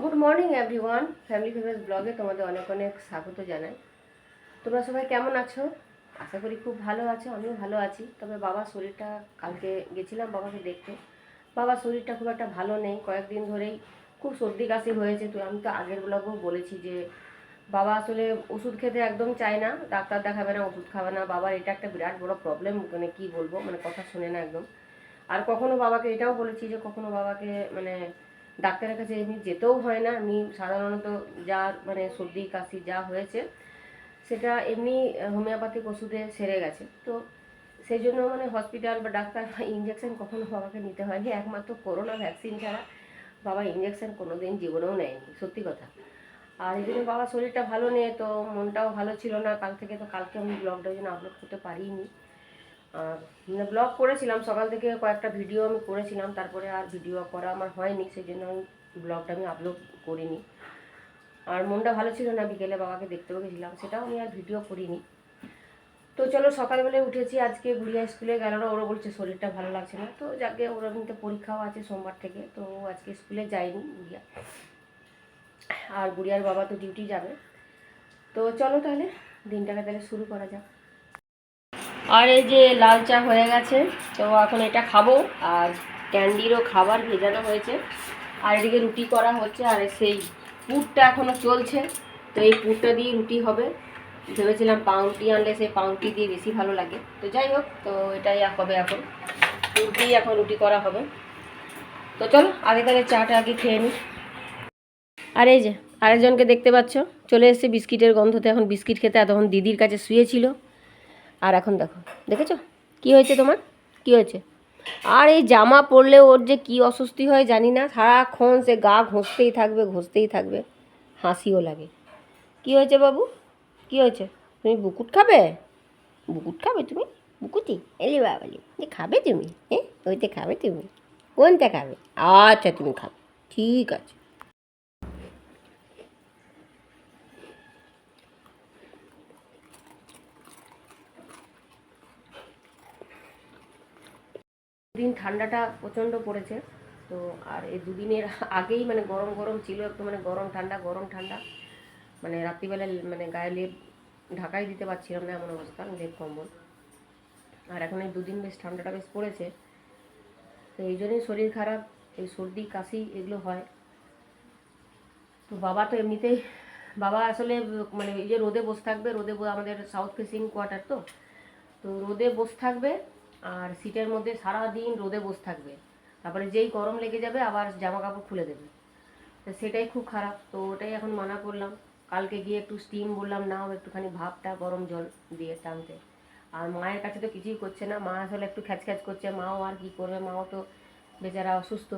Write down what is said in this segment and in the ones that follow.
Good morning everyone, family favours ব্লগে তোমাদের অনেক অনেক স্বাগত জানাই। তোমরা সবাই কেমন আছো? আশা করি খুব ভালো আছো, আমিও ভালো আছি। তবে বাবার শরীরটা, কালকে গেছিলাম বাবাকে দেখতে, বাবার শরীরটা খুব একটা ভালো নেই। কয়েকদিন ধরেই খুব সর্দি কাশি হয়েছে। তো আমি তো আগের ব্লগেও বলেছি যে বাবা আসলে ওষুধ খেতে একদম চায় না, ডাক্তার দেখাবে না, ওষুধ খাবে না। বাবার এটা একটা বিরাট বড় প্রবলেম, মানে কী বলবো, মানে কথা শুনে না একদম। আর কখনো বাবাকে এটাও বলেছি যে কখনো বাবাকে মানে ডাক্তারের কাছে এমনি যেতেও হয় না। আমি সাধারণত যা মানে সর্দি কাশি যা হয়েছে সেটা এমনি হোমিওপ্যাথিক ওষুধে সেরে গেছে। তো সেই জন্য মানে হসপিটাল বা ডাক্তার ইঞ্জেকশন কখনো বাবাকে নিতে হয়নি। একমাত্র করোনা ভ্যাকসিন ছাড়া বাবা ইঞ্জেকশন কোনো দিন জীবনেও নেয়নি, সত্যি কথা। আর এই জন্য বাবার শরীরটা ভালো নেই, তো মনটাও ভালো ছিল না কাল থেকে। তো কালকে আমি ব্লগটা ওই জন্য আপলোড করতে পারিনি। মানে ব্লগ করেছিলাম সকাল থেকে, কয়েকটা ভিডিও আমি করেছিলাম, তারপরে আর ভিডিও করা আমার হয়নি, সেই জন্য আমি ব্লগটা আমি আপলোড করিনি। আর মনটা ভালো ছিল না, বিকেলে বাবাকে দেখতেও গেছিলাম, সেটাও আমি আর ভিডিও করিনি। তো চলো, সকালবেলায় উঠেছি, আজকে গুড়িয়া স্কুলে গেল না, ওরা বলছে শরীরটা ভালো লাগছে না। তো যাকে ওর এমনিতে পরীক্ষাও আছে সোমবার থেকে, তো আজকে স্কুলে যায়নি গুড়িয়া। আর গুড়িয়ার বাবা তো ডিউটি যাবে। তো চলো তাহলে দিনটাকে তাহলে শুরু করা যাক। আর এই যে লাল চা হয়ে গেছে, তো এখন এটা খাবো। আর ক্যান্ডিরও খাবার ভেজানো হয়েছে, আর এদিকে রুটি করা হচ্ছে। আর সেই পুরটা এখনও চলছে, তো এই পুরটা দিয়ে রুটি হবে। ভেবেছিলাম পাউরুটি আনলে সেই পাউরুটি দিয়ে বেশি ভালো লাগে। তো যাই হোক, তো এটাই হবে, এখন পুর দিয়ে এখন রুটি করা হবে। তো চলো আগে তাহলে চাটা আগে খেয়ে নিই। আর এই যে আরেকজনকে দেখতে পাচ্ছ, চলে এসছে বিস্কিটের গন্ধতে। এখন বিস্কিট খেতে, এতক্ষণ দিদির কাছে শুয়েছিল। আর এখন দেখো, দেখেছো কি হয়েছে তোমার, কি হয়েছে? আর এই জামা পরলে ওর যে কি অস্বস্তি হয় জানি না, সারাক্ষণ সে গা ঘষতেই থাকবে, ঘষতেই থাকবে, হাসিও লাগে। কি হয়েছে বাবু, কি হয়েছে? তুমি বুকুট খাবে? বুকুট খাবে তুমি? বুকুটি এলি বাবালি, যে খাবে তুমি? হ্যাঁ, ওইতে খাবে তুমি? কোনটা খাবে? আচ্ছা তুমি খাবে, ঠিক আছে। দিন ঠান্ডাটা প্রচণ্ড পড়েছে। তো আর এই দুদিনের আগেই মানে গরম গরম ছিল একটু, মানে গরম ঠান্ডা গরম ঠান্ডা, মানে রাত্রিবেলা মানে গায়ে লেপ ঢাকাই দিতে পারছিলাম না, এমন অবস্থা, লেপ কম্বল। আর এখন এই দুদিন বেশ ঠান্ডাটা বেশ পড়েছে, তো এই জন্যই শরীর খারাপ, এই সর্দি কাশি এগুলো হয়। তো বাবা তো এমনিতেই, বাবা আসলে মানে এই যে রোদে বসে থাকবে, রোদে আমাদের সাউথ ফেসিং কোয়ার্টার, তো তো রোদে বসে থাকবে আর সিটের মধ্যে সারাদিন রোদে বসে থাকবে। তারপরে যেই গরম লেগে যাবে আবার জামা কাপড় খুলে দেবে। তো সেটাই খুব খারাপ। তো ওটাই এখন মানা করলাম। কালকে গিয়ে একটু স্টিম বললাম, নাও একটুখানি ভাপটা গরম জল দিয়ে টানতে। আর মায়ের কাছে তো কিছুই করছে না, মা আসলে একটু খ্যাচ খ্যাচ করছে। মাও আর কি করবে, মাও তো বেচারা অসুস্থ।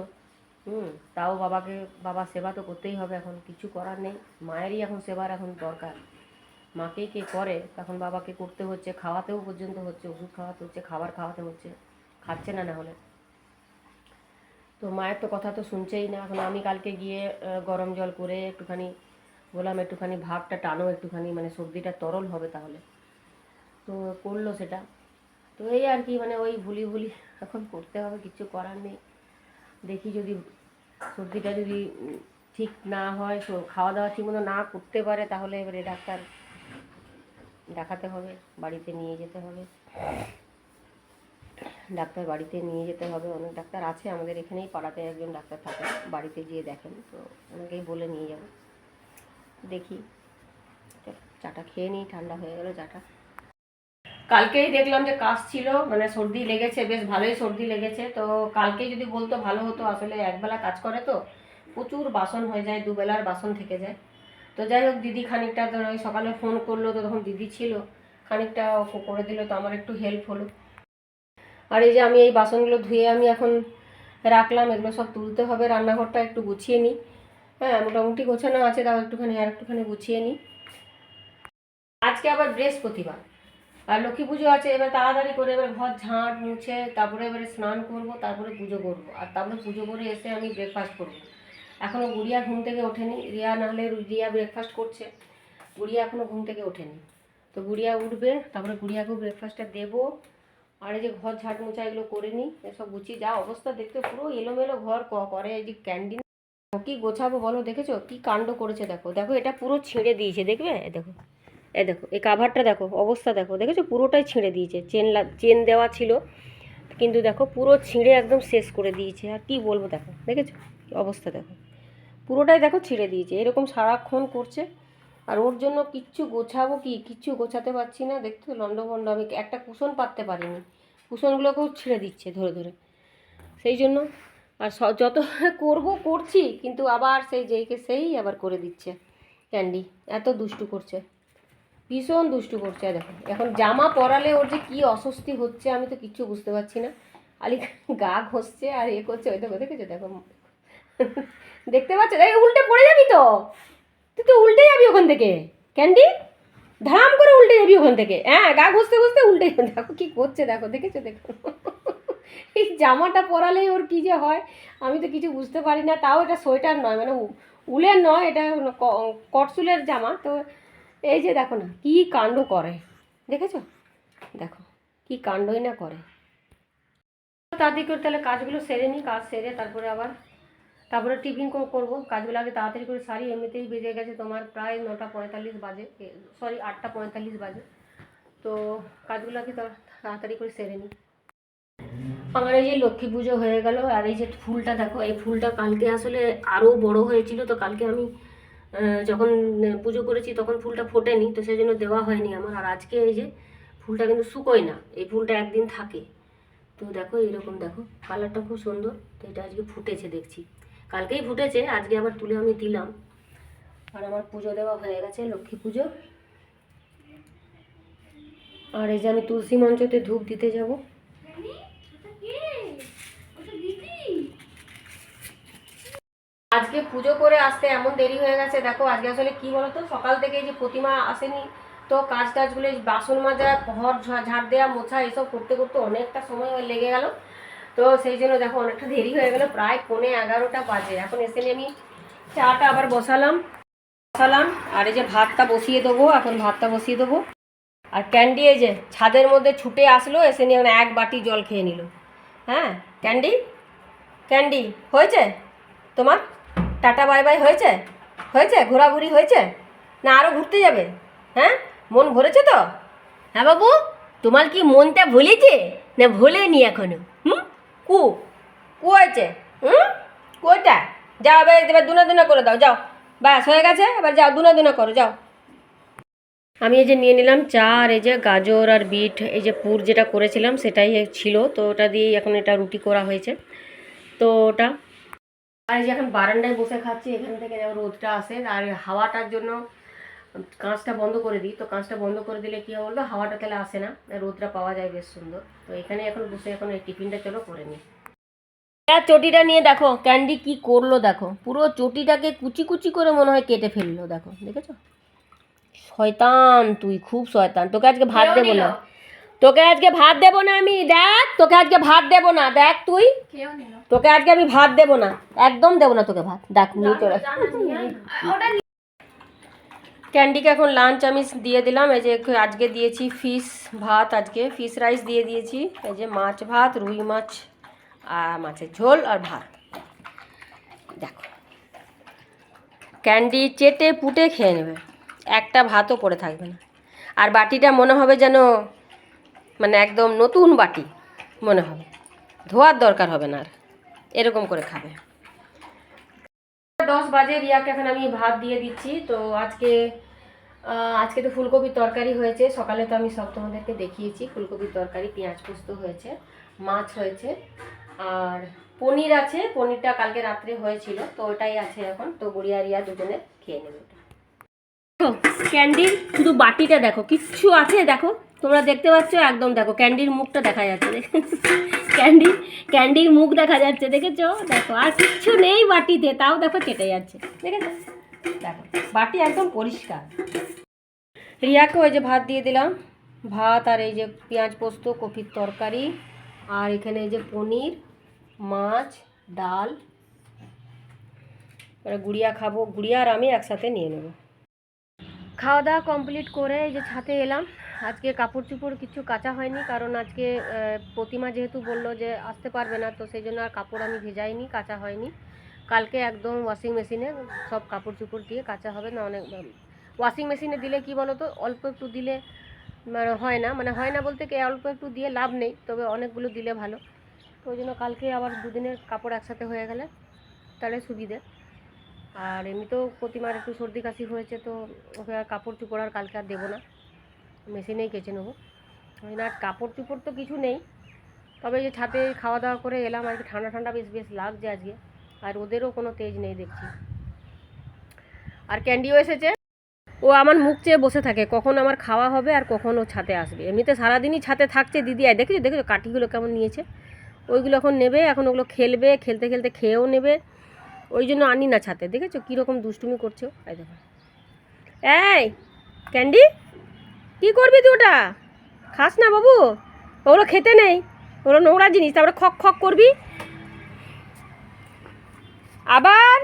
তাও বাবাকে, বাবার সেবা তো করতেই হবে, এখন কিছু করার নেই। মায়েরই এখন সেবার এখন দরকার। মাকেই কে করে, তখন বাবাকে করতে হচ্ছে, খাওয়াতেও পর্যন্ত হচ্ছে, ওষুধ খাওয়াতে হচ্ছে, খাবার খাওয়াতে হচ্ছে, খাচ্ছে না, না হলে। তো মায়ের তো কথা তো শুনছেই না। এখন আমি কালকে গিয়ে গরম জল করে একটুখানি বললাম, একটুখানি ভাপটা টানো, একটুখানি মানে সর্দিটা তরল হবে তাহলে। তো করলো সেটা। তো এই আর কি, মানে ওই ভুলি ভুলি এখন করতে হবে, কিছু করার নেই। দেখি যদি সর্দিটা যদি ঠিক না হয়, খাওয়া দাওয়া ঠিক মতো না করতে পারে, তাহলে এবারে ডাক্তার দেখাতে হবে, বাড়িতে নিয়ে যেতে হবে। ডাক্তার বাড়িতে নিয়ে যেতে হবে। অনেক ডাক্তার আছে আমাদের এখানেই, পাড়াতে একজন ডাক্তার থাকে, বাড়িতে গিয়ে দেখেন। তো ওনাকেই বলে নিয়ে যাব, দেখি। চাটা খেয়ে নিই, ঠান্ডা হয়ে গেল চাটা। কালকেই দেখলাম যে কাশ ছিল, মানে সর্দি লেগেছে, বেশ ভালোই সর্দি লেগেছে। তো কালকেই যদি বলতো ভালো হতো, আসলে একবেলা কাজ করে তো প্রচুর বাসন হয়ে যায়, দুবেলার বাসন থেকে যায়। তো যাই হোক, দিদি খানিকটা তো ওই সকালে ফোন করলো, তো তখন দিদি ছিল, খানিকটা করে দিল, তো আমার একটু হেল্প হলো। আর এই যে আমি এই বাসনগুলো ধুয়ে আমি এখন রাখলাম, এগুলো সব তুলতে হবে, রান্নাঘরটা একটু গুছিয়ে নিই। হ্যাঁ, মোটামুটি গোছানো আছে, তাও একটুখানি গুছিয়ে নিই। আজকে আবার বৃহস্পতিবার আর লক্ষ্মী পুজো আছে। এবার তাড়াতাড়ি করে এবার ঘর ঝাঁট মুছে, তারপরে এবারে স্নান করব, তারপরে পুজো করব। আর তারপরে পুজো করে এসে আমি ব্রেকফাস্ট করব। এখনও গুড়িয়া ঘুম থেকে ওঠেনি, রিয়া নাহলে রিয়া ব্রেকফাস্ট করছে, গুড়িয়া এখনও ঘুম থেকে ওঠেনি। তো গুড়িয়া উঠবে, তারপরে গুড়িয়াকেও ব্রেকফাস্টটা দেবো। আর এই যে ঘর ঝাঁট মোছা এগুলো করে নিই, এসব গুছিয়ে, যা অবস্থা দেখতে পুরো এলোমেলো ঘর করে। এই যে ক্যান্টিন কি গোছাবো বলো, দেখেছো কি কাণ্ড করেছে, দেখো দেখো এটা পুরো ছিঁড়ে দিয়েছে, দেখবে এ দেখো, এ দেখো এই কাভারটা দেখো, অবস্থা দেখো, দেখেছো পুরোটাই ছিঁড়ে দিয়েছে, চেন দেওয়া ছিল কিন্তু দেখো পুরো ছিঁড়ে একদম শেষ করে দিয়েছে। আর কি বলবো, দেখো দেখেছো অবস্থা, দেখো পুরোটাই দেখো ছিঁড়ে দিয়েছে, এরকম সারাক্ষণ করছে। আর ওর জন্য কিচ্ছু গোছাবো কি, কিচ্ছু গোছাতে পারছি না, দেখতে লন্ডভন্ড, আমি একটা কুশন পাততে পারিনি, কুশনগুলোকেও ছিঁড়ে দিচ্ছে ধরে ধরে। সেই জন্য আর যত করছি, কিন্তু আবার সেই যেইকে সেই আবার করে দিচ্ছে। ক্যান্ডি এত দুষ্টু করছে, ভীষণ দুষ্টু করছে। দেখো এখন জামা পরালে ওর যে কী অস্বস্তি হচ্ছে আমি তো কিচ্ছু বুঝতে পারছি না। আলি গা ঘষছে আর করছে, ওই দেখো দেখেছো, দেখো দেখতে পাচ্ছ, এই উল্টে পড়ে যাবি তো, তুই তো উল্টে যাবি ওখান থেকে ক্যান্ডি, ধাম করে উল্টে যাবি ওখান থেকে। হ্যাঁ, গা ঘষতে ঘষতে উল্টে, দেখো কি করছে, দেখো দেখেছো, দেখো এই জামাটা পরালেই ওর কী যে হয় আমি তো কিছু বুঝতে পারি না। তাও এটা সোয়েটার নয়, মানে উলের নয়, এটা কটসুলের জামা। তো এই যে দেখো না কি কাণ্ড করে, দেখেছো, দেখো কি কাণ্ডই না করে। তাড়াতাড়ি করে তাহলে কাজগুলো সেরে নিই, কাজ সেরে তারপরে টিফিন করবো। কাজগুলো আগে তাড়াতাড়ি করে সারি, এমনিতেই বেজে গেছে তোমার প্রায় 9:45 বাজে, সরি 8:45 বাজে। তো কাজগুলো আগে তাড়াতাড়ি করে সেরে নিই। আমার এই যে লক্ষ্মী পুজো হয়ে গেল, আর এই যে ফুলটা দেখো, এই ফুলটা কালকে আসলে আরও বড় হয়েছিল, তো কালকে আমি যখন পুজো করেছি তখন ফুলটা ফোটেনি, তো সেই জন্য দেওয়া হয়নি আমার। আর আজকে এই যে ফুলটা কিন্তু শুকোয় না, এই ফুলটা একদিন থাকে। তো দেখো এইরকম, দেখো কালারটা খুব সুন্দর। তো এটা আজকে ফুটেছে দেখছি, কালকেই ফুটেছে, আজকে আবার তুলে আমি দিলাম। আর আমার পুজো দেওয়া হয়ে গেছে, লক্ষ্মী পুজো। আর এই যে আমি তুলসী মঞ্চতে ধূপ দিতে যাব। আজকে পুজো করে আসতে এমন দেরি হয়ে গেছে, দেখো আজকে আসলে কি বলতো, সকাল থেকে এই যে প্রতিমা আসেনি, তো কাজ টাজগুলো বাসন মাজা, ঘর ঝাড় দেওয়া, মোছা এসব করতে করতে অনেকটা সময় লেগে গেল। তো সেই জন্য দেখো অনেকটা দেরি হয়ে গেল, প্রায় 11:15 বাজে। এখন এসে নিয়ে আমি চাটা আবার বসালাম। আর এই যে ভাতটা বসিয়ে দেবো, এখন ভাতটা বসিয়ে দেবো। আর ক্যান্ডি এই যে ছাদের মধ্যে ছুটে আসলো, এসে নিয়ে এক বাটি জল খেয়ে নিল। হ্যাঁ ক্যান্ডি, ক্যান্ডি হয়েছে তোমার, টাটা বাই বাই হয়েছে, হয়েছে ঘোরাঘুরি হয়েছে না আরও ঘুরতে যাবে? হ্যাঁ মন ভরেছে তো? হ্যাঁ বাবু, তোমার কি মনটা ভুলেছে না ভোলেনি এখনো? কু কু হয়েছে? কোটা যাও, এবার দুনা দুনা করে দাও, যাও ব্যাস হয়ে গেছে, এবার যাও দুনা দুনা করো, যাও। আমি এই যে নিয়ে নিলাম চা, আর এই যে গাজর আর বিট, এই যে পুর যেটা করেছিলাম সেটাই ছিল, তো ওটা দিয়েই এখন এটা রুটি করা হয়েছে। তো ওটা, আর এই যে এখন বারান্দায় বসে খাচ্ছি, এখান থেকে রোদটা আসে, আর হাওয়াটার জন্য কাঁচটা বন্ধ করে দিই। তো কাঁচটা বন্ধ করে দিলে কী হবে বলতো, হাওয়াটা তাহলে আসে না, রোদটা পাওয়া যায় বেশ সুন্দর। তো এখানে এখন বসে এখন এই টিফিনটা চলো করে নিই। চটিটা নিয়ে দেখো ক্যান্ডি কি করলো, দেখো পুরো চটিটাকে কুচি কুচি করে মনে হয় কেটে ফেললো, দেখো দেখেছো, শয়তান তুই, খুব শয়তান। তোকে আজকে ভাত দেবো না, তোকে আজকে ভাত দেবো না আমি, দেখ তোকে আজকে ভাত দেবো না, দেখ তুই, তোকে আজকে আমি ভাত দেবো না, একদম দেবো না তোকে ভাত, দেখ নিয়ে চলে। ক্যান্ডিকে এখন লাঞ্চ আমি দিয়ে দিলাম। এই যে আজকে দিয়েছি ফিশ ভাত, আজকে ফিশ রাইস দিয়ে দিয়েছি। এই যে মাছ ভাত, রুই মাছ আর মাছের ঝোল আর ভাত। দেখো ক্যান্ডি চেটে পুটে খেয়ে নেবে, একটা ভাতও পড়ে থাকবে না। আর বাটিটা মনে হবে যেন মানে একদম নতুন বাটি মনে হবে, ধোয়ার দরকার হবে না, আর এরকম করে খাবে। 10 বাজে, রিয়াকে এখন আমি ভাত দিয়ে দিচ্ছি। তো আজকে তো ফুলকপির তরকারি হয়েছে, সকালে তো আমি সব তোমাদেরকে দেখিয়েছি, ফুলকপির তরকারি, পেঁয়াজ পোস্ত হয়েছে, মাছ হয়েছে, আর পনির আছে। পনিরটা কালকে রাত্রে হয়েছিল, তো ওটাই আছে এখন। তো গুড়িয়া রিয়া দুজনে খেয়ে নেবে। ক্যান্ডির শুধু বাটিটা দেখো, কিচ্ছু আছে দেখো, তোমরা দেখতে পাচ্ছ একদম, দেখো ক্যান্ডির মুখটা দেখা যাচ্ছে, ক্যান্ডির মুখ দেখা যাচ্ছে, দেখেছো, দেখো আর কিচ্ছু নেই বাটিতে, তাও দেখো চেটে যাচ্ছে, দেখেছো, দেখো বাটি একদম পরিষ্কার। রিয়াকে ওই যে ভাত দিয়ে দিলাম, ভাত আর এই যে পেঁয়াজ পোস্ত, কপির তরকারি, আর এখানে এই যে পনির, মাছ, ডাল। এবার গুড়িয়া খাবো, গুড়িয়া আর আমি একসাথে নিয়ে নেব। খাওয়া দাওয়া কমপ্লিট করে এই যে ছাদে এলাম। আজকে কাপড় চোপড় কিছু কাচা হয়নি, কারণ আজকে প্রতিমা যেহেতু বললো যে আসতে পারবে না, তো সেই জন্য আর কাপড় আমি ভেজাইনি, কাচা হয়নি। কালকে একদম ওয়াশিং মেশিনে সব কাপড় চোপড় দিয়ে কাচা হবে না। অনেক ওয়াশিং মেশিনে দিলে কি বলো তো, অল্প একটু দিলে মানে হয় না বলতে কি অল্প একটু দিয়ে লাভ নেই, তবে অনেকগুলো দিলে ভালো। তো ওই জন্য কালকে আবার দুদিনের কাপড় একসাথে হয়ে গেলে তাহলে সুবিধে। আর এমনিতেও প্রতিমার একটু সর্দি কাশি হয়েছে, তো ওকে আর কাপড় চোপড় আর কালকে আর দেবো না, মেশিনেই কেচে নেবো। ওই না, কাপড় চোপড় তো কিছু নেই, তবে যে ছাদে খাওয়া দাওয়া করে এলাম আর কি, ঠান্ডা ঠান্ডা বেশ বেশ লাগছে আজকে। আর ওদেরও কোনো তেজ নেই দেখছি। আর ক্যান্ডিও এসেছে, ও আমার মুখ চেয়ে বসে থাকে কখন আমার খাওয়া হবে আর কখন ও ছাতে আসবে। এমনিতে সারাদিনই ছাতে থাকছে দিদি, আর দেখেছো কাঠিগুলো কেমন নিয়েছে, ওইগুলো এখন নেবে, এখন ওগুলো খেলবে, খেলতে খেলতে খেয়েও নেবে। ওই জন্য আনি না ছাতে, দেখেছো কীরকম দুষ্টুমি করছো। এই দেখো, এই ক্যান্ডি কী করবি তুই? ওটা খাস না বাবু, ওগুলো খেতে নেই, ওগুলো নোংরা জিনিস। তারপরে খক খক করবি, আবার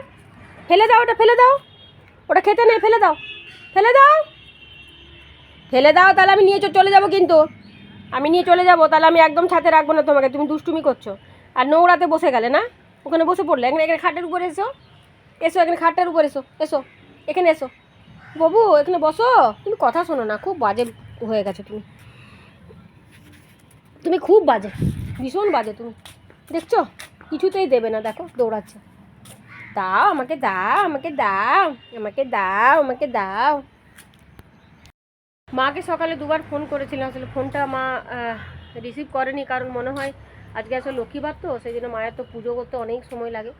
ফেলে দাও, ওটা ফেলে দাও, ওটা খেতে নেই, ফেলে দাও, ফেলে দাও, ফেলে দাও। তাহলে আমি নিয়ে চলে যাবো, কিন্তু আমি নিয়ে চলে যাবো, তাহলে আমি একদম ছাতে রাখবো না তোমাকে। তুমি দুষ্টুমি করছো আর নোংরাতে বসে গেলে না, ওখানে বসে পড়লে। এখানে খাটের উপরে এসো, এসো এখানে খাটটার উপর এসো, এসো এখানে এসো বাবু, এখানে বসো। তুমি কথা শোনো না, খুব বাজে হয়ে গেছো তুমি, তুমি খুব বাজে, ভীষণ বাজে তুমি, দেখছো কিছুতেই দেবে না, দেখো দৌড়াচ্ছে। দাও আমাকে, দাও আমাকে, দাও আমাকে, দাও আমাকে, দাও। মাকে সকালে দুবার ফোন করেছিলাম, আসলে ফোনটা মা রিসিভ করেনি, কারণ মনে হয় আজকে আসলে লক্ষ্মীবার, তো সেই জন্য মায়ের তো পুজো করতে অনেক সময় লাগে,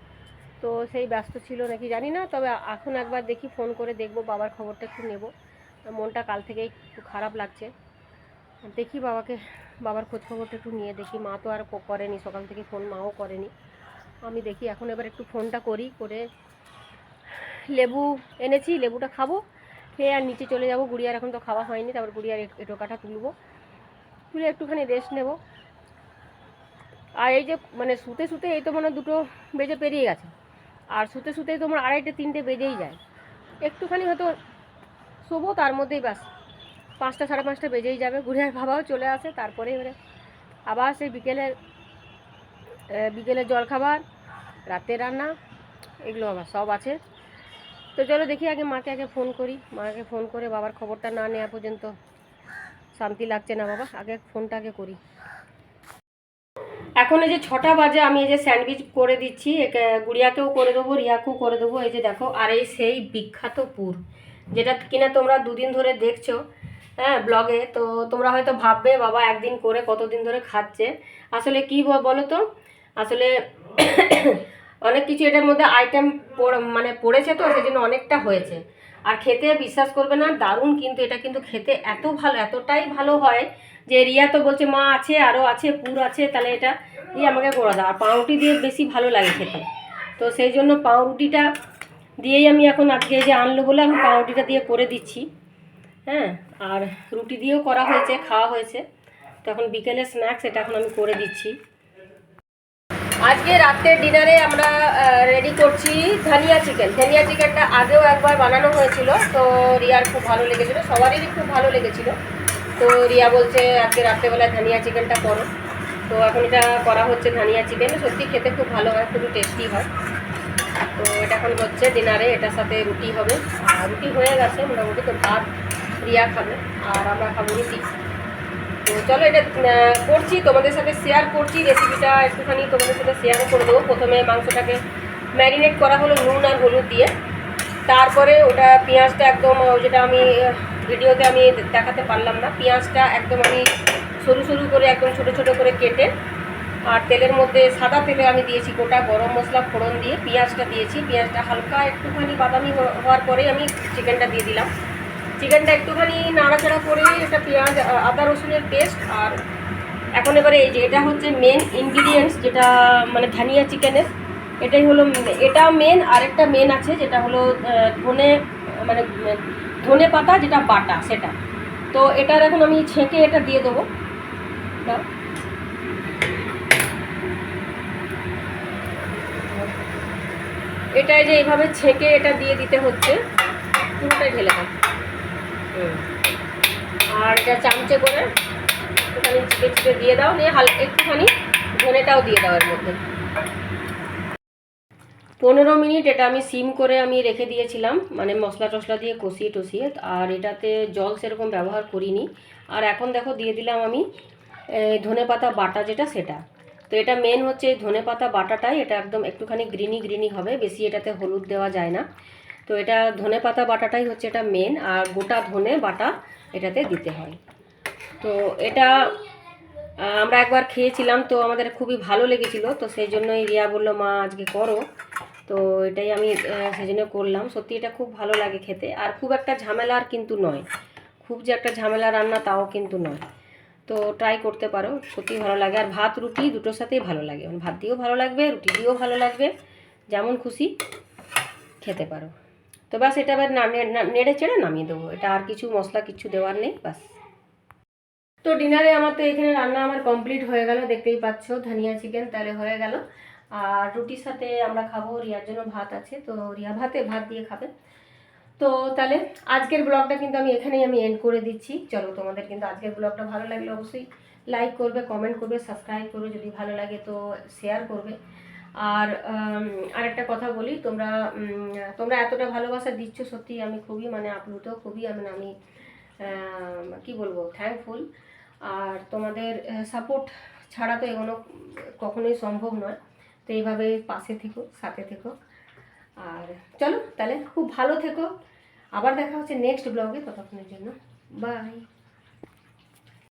তো সেই ব্যস্ত ছিল নাকি জানি না। তবে এখন একবার দেখি, ফোন করে দেখবো, বাবার খবরটা একটু নেব। মনটা কাল থেকেই একটু খারাপ লাগছে, দেখি বাবার খোঁজ খবরটা একটু নিয়ে দেখি। মা তো আর করেনি সকাল থেকে ফোন, মাও করেনি। আমি দেখি এখন এবার একটু ফোনটা করে লেবু এনেছি, লেবুটা খাবো, খেয়ে আর নিচে চলে যাব। গুড়িয়ার এখন তো খাওয়া হয়নি, তারপর গুড়িয়ার এঁটো কাটা তুলে একটুখানি রেস্ট নেব। আর এই যে মানে শুতে শুতে এই তো মানে 2টো বেজে পেরিয়ে গেছে, আর শুতে শুতেই তোমার 2:30 3টে বেজেই যায়। একটুখানি হয়তো শোবো, তার মধ্যেই ব্যাস 5টা 5:30 বেজেই যাবে। গুড়িয়ার বাবাও চলে আসে, তারপরে এবারে আবার সেই বিকেলের জলখাবার, রাতের রান্না, এগুলো আমার সব আছে। তো চলো দেখি, আগে মাকে ফোন করি। মাকে ফোন করে বাবার খবরটা না নেওয়া পর্যন্ত শান্তি লাগছে না বাবা, আগে ফোনটা করি। এখন এই যে 6টা বাজে, আমি এই যে স্যান্ডউইচ করে দিচ্ছি, গুড়িয়াকেও করে দেবো, রিয়াকেও করে দেবো। এই যে দেখো, আর এই সেই বিখ্যাত পুর, যেটা কিনা তোমরা 2 দিন ধরে দেখছো হ্যাঁ ব্লগে, তো তোমরা হয়তো ভাববে বাবা একদিন করে কতদিন ধরে খাচ্ছে। আসলে কি বলো তো, আসলে অনেক কিছু এটার মধ্যে আইটেম মানে পড়েছে, তো সেই জন্য অনেকটা হয়েছে। আর খেতে বিশ্বাস করবে না, দারুণ কিন্তু, এটা কিন্তু খেতে এত ভালো, এতটাই ভালো হয় যে রিয়া তো বলছে মা আছে, আরও আছে, পুর আছে, তাহলে এটা দিয়ে আমাকে করে দাও। আর পাউরুটি দিয়ে বেশি ভালো লাগে খেতে, তো সেই জন্য পাউরুটিটা দিয়েই আমি এখন আজকে যে আনলো বলে আমি পাউরুটিটা দিয়ে করে দিচ্ছি। হ্যাঁ, আর রুটি দিয়েও করা হয়েছে, খাওয়া হয়েছে। তো এখন বিকেলের স্ন্যাক্স এটা এখন আমি করে দিচ্ছি। আজকে রাতের ডিনারে আমরা রেডি করছি ধনিয়া চিকেন। ধনিয়া চিকেনটা আগেও একবার বানানো হয়েছিল, তো রিয়ার খুব ভালো লেগেছিলো, সবারই খুব ভালো লেগেছিলো। তো রিয়া বলছে আজকে রাত্রেবেলায় ধনিয়া চিকেনটা করো, তো এখন এটা করা হচ্ছে ধনিয়া চিকেন। সত্যি খেতে খুব ভালো হয়, খুবই টেস্টি হয়। তো এটা এখন হচ্ছে ডিনারে, এটার সাথে রুটি হবে, আর রুটি হয়ে গেছে মোটামুটি। তো ভাত রিয়া খাবে আর আমরা খাবো রুটি। তো চলো এটা করছি, তোমাদের সাথে শেয়ার করছি রেসিপিটা, একটুখানি তোমাদের সাথে শেয়ারও করে দেবো। প্রথমে মাংসটাকে ম্যারিনেট করা হলো নুন আর হলুদ দিয়ে, তারপরে ওটা পেঁয়াজটা একদম, যেটা আমি ভিডিওতে আমি দেখাতে পারলাম না, পেঁয়াজটা একদম আমি সরু সরু করে একদম ছোটো ছোটো করে কেটে, আর তেলের মধ্যে সাদা তেলে আমি দিয়েছি গোটা গরম মশলা ফোড়ন দিয়ে পেঁয়াজটা দিয়েছি। পেঁয়াজটা হালকা একটুখানি বাদামি হওয়ার পরেই আমি চিকেনটা দিয়ে দিলাম। চিকেনটা একটুখানি নাড়াচাড়া করে, এটা পেঁয়াজ আদা রসুনের পেস্ট। আর এখন এবারে এই যে এটা হচ্ছে মেন ইনগ্রিডিয়েন্টস, যেটা মানে ধনিয়া চিকেনের, এটাই হলো এটা মেন। আরেকটা মেন আছে যেটা হলো ধনে পাতা, যেটা বাটা সেটা। তো এটার এখন আমি ছেঁকে এটা দিয়ে দেবো। এটাই যে এইভাবে ছেঁকে এটা দিয়ে দিতে হচ্ছে, পুরোটাই ঢেলে দেবো। আর এটা চামচে করে একটুখানি চিপে চিপে দিয়ে দাও, নিয়ে একটুখানি ধনেটাও দিয়ে দাও এর মধ্যে। 15 মিনিট এটা আমি সিম করে আমি রেখে দিয়েছিলাম, মানে মশলা টশলা দিয়ে কষিয়ে টষিয়ে। আর এটাতে জল সেরকম ব্যবহার করিনি। আর এখন দেখো দিয়ে দিলাম আমি ধনেপাতা বাটা যেটা সেটা। তো এটা মেন হচ্ছে এই ধনেপাতা বাটাটাই, এটা একদম একটুখানি গ্রিনি গ্রিনি হবে, বেশি এটাতে হলুদ দেওয়া যায় না। তো এটা ধনেপাতা বাটাটাই হচ্ছে এটা মেন, আর গোটা ধনে বাটা এটাতে দিতে হয়। তো এটা আমরা একবার খেয়েছিলাম, তো আমাদের খুবই ভালো লেগেছিল। তো সেই জন্যই রিয়া বললো মা আজকে করো। তো এটাই আমি সেই জন্য করলাম। সত্যি এটা খুব ভালো লাগে খেতে, আর খুব একটা ঝামেলার কিন্তু নয়, খুব যে একটা ঝামেলা রান্না তাও কিন্তু নয়। তো ট্রাই করতে পারো, সত্যি ভালো লাগে। আর ভাত রুটি দুটোর সাথেই ভালো লাগে, মানে ভাত দিয়েও ভালো লাগবে, রুটি দিয়েও ভালো লাগবে, যেমন খুশি খেতে পারো। তো ব্যাস এটা এবার নেড়ে চেড়ে নামিয়ে দেবো, এটা আর কিছু মশলা কিছু দেওয়ার নেই, ব্যাস। তো ডিনারে আমার তো এখানে রান্না আমার কমপ্লিট হয়ে গেল, দেখতেই পাচ্ছ ধনিয়া চিকেন তাহলে হয়ে গেল। আর রুটির সাথে আমরা খাবো, রিয়ার জন্য ভাত আছে, তো রিয়া ভাত দিয়ে খাবে। তো তাহলে আজকের ব্লগটা কিন্তু আমি এখানেই এন্ড করে দিচ্ছি। চলো, তোমাদের কিন্তু আজকের ব্লগটা ভালো লাগলে অবশ্যই লাইক করবে, কমেন্ট করবে, সাবস্ক্রাইব করবে, যদি ভালো লাগে তো শেয়ার করবে। আর আরেকটা কথা বলি, তোমরা এতটা ভালোবাসা দিচ্ছ, সত্যি আমি খুবই মানে আপ্লুত, খুবই আমি কি বলবো, থ্যাঙ্কফুল। আর তোমাদের সাপোর্ট ছাড়া তো এগোনো কখনোই সম্ভব নয়। তো এইভাবে পাশে থেকো, সাথে থেকো। আর চলো তাহলে খুব ভালো থেকো, আবার দেখা হচ্ছে নেক্সট ব্লগে, ততক্ষণের জন্য বাই।